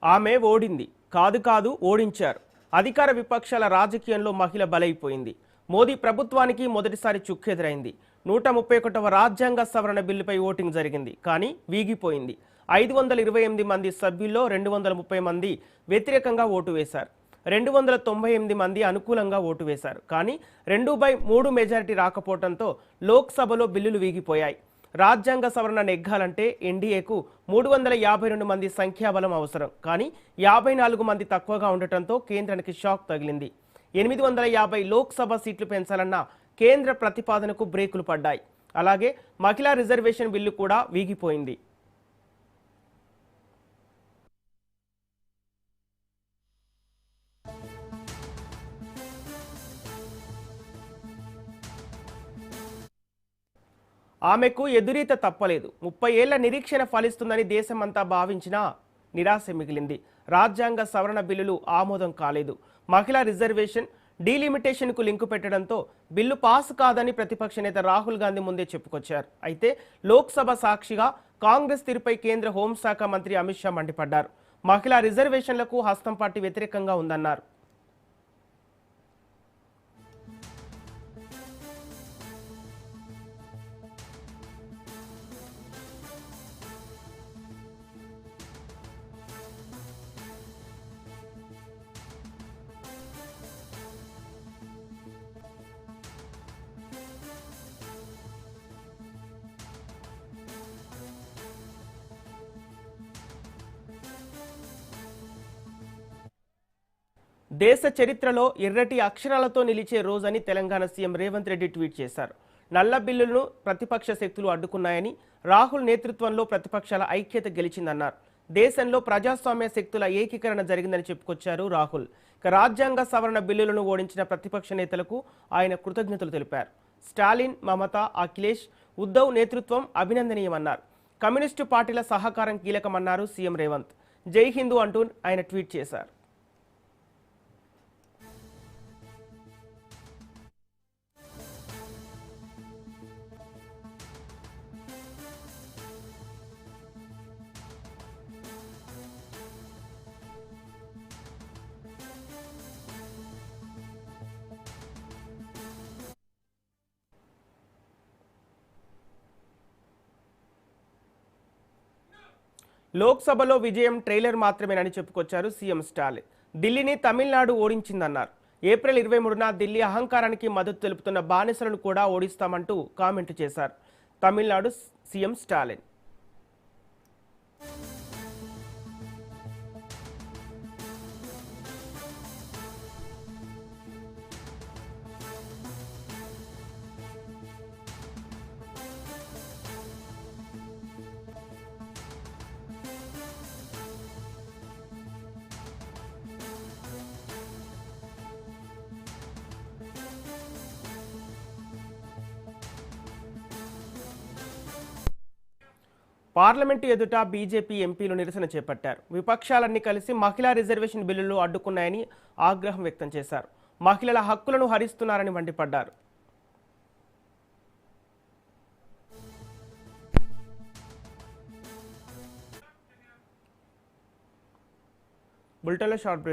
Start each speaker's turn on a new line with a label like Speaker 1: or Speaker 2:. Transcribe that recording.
Speaker 1: ఆమె ఓడింది. కాదు కాదు ఓడించారు. అధికార విపక్షాల రాజకీయంలో మహిళ బలైపోయింది. మోదీ ప్రభుత్వానికి మొదటిసారి చుక్కెదురైంది. 131వ రాజ్యాంగ సవరణ బిల్లుపై ఓటింగ్ జరిగింది. కానీ వీగిపోయింది. 528 మంది సభ్యుల్లో 230 మంది వ్యతిరేకంగా ఓటు వేశారు. 298 మంది అనుకూలంగా ఓటు వేశారు. కానీ 2/3 మెజారిటీ రాకపోవడంతో లోక్సభలో బిల్లులు వీగిపోయాయి. రాజ్యాంగ సవరణ నెగ్గాలంటే ఎన్డీఏకు 352 మంది సంఖ్యాబలం అవసరం. కానీ 54 మంది తక్కువగా ఉండటంతో కేంద్రానికి షాక్ తగిలింది. 850 లోక్సభ సీట్లు పెంచాలన్న కేంద్ర ప్రతిపాదనకు బ్రేకులు పడ్డాయి. అలాగే మహిళా రిజర్వేషన్ బిల్లు కూడా వీగిపోయింది. ఆమెకు ఎదురీత తప్పలేదు. 30 ఏళ్ల నిరీక్షణ ఫలిస్తుందని దేశమంతా భావించినా నిరాశ మిగిలింది. రాజ్యాంగ సవరణ బిల్లులు ఆమోదం కాలేదు. మహిళా రిజర్వేషన్ డీలిమిటేషన్కు లింకు పెట్టడంతో బిల్లు పాస్ కాదని ప్రతిపక్ష నేత రాహుల్ గాంధీ ముందే చెప్పుకొచ్చారు. అయితే లోక్సభ సాక్షిగా కాంగ్రెస్ తీరుపై కేంద్ర హోంశాఖ మంత్రి అమిత్ షా మండిపడ్డారు. మహిళా రిజర్వేషన్లకు హస్తం పార్టీ వ్యతిరేకంగా ఉందన్నారు. దేశ చరిత్రలో ఎర్రటి అక్షరాలతో నిలిచే రోజని తెలంగాణ సీఎం రేవంత్ రెడ్డి ట్వీట్ చేశారు. నల్ల బిల్లులను ప్రతిపక్ష శక్తులు అడ్డుకున్నాయని, రాహుల్ నేతృత్వంలో ప్రతిపక్షాల ఐక్యత గెలిచిందన్నారు. దేశంలో ప్రజాస్వామ్య శక్తుల ఏకీకరణ జరిగిందని చెప్పుకొచ్చారు రాహుల్. రాజ్యాంగ సవరణ బిల్లులను ఓడించిన ప్రతిపక్ష నేతలకు ఆయన కృతజ్ఞతలు తెలిపారు. స్టాలిన్, మమత, అఖిలేష్, ఉద్ధవ్ నేతృత్వం అభినందనీయమన్నారు. కమ్యూనిస్టు పార్టీల సహకారం కీలకమన్నారు సీఎం రేవంత్. జై హిందూ అంటూ ఆయన ట్వీట్ చేశారు. లోక్సభలో విజయం ట్రైలర్ మాత్రమేనని చెప్పుకొచ్చారు సీఎం స్టాలిన్. ఢిల్లీని తమిళనాడు ఓడించిందన్నారు. ఏప్రిల్ 23న ఢిల్లీ అహంకారానికి మద్దతు తెలుపుతున్న బానిసలను కూడా ఓడిస్తామంటూ కామెంట్ చేశారు తమిళనాడు సీఎం స్టాలిన్. పార్లమెంటు ఎదుట బీజేపీ ఎంపీలు నిరసన చేపట్టారు. విపక్షాలన్నీ కలిసి మహిళా రిజర్వేషన్ బిల్లులు అడ్డుకున్నాయని ఆగ్రహం వ్యక్తం చేశారు. మహిళల హక్కులను హరిస్తున్నారని మండిపడ్డారు. బులెటిన్లో షార్ట్ బ్రేక్.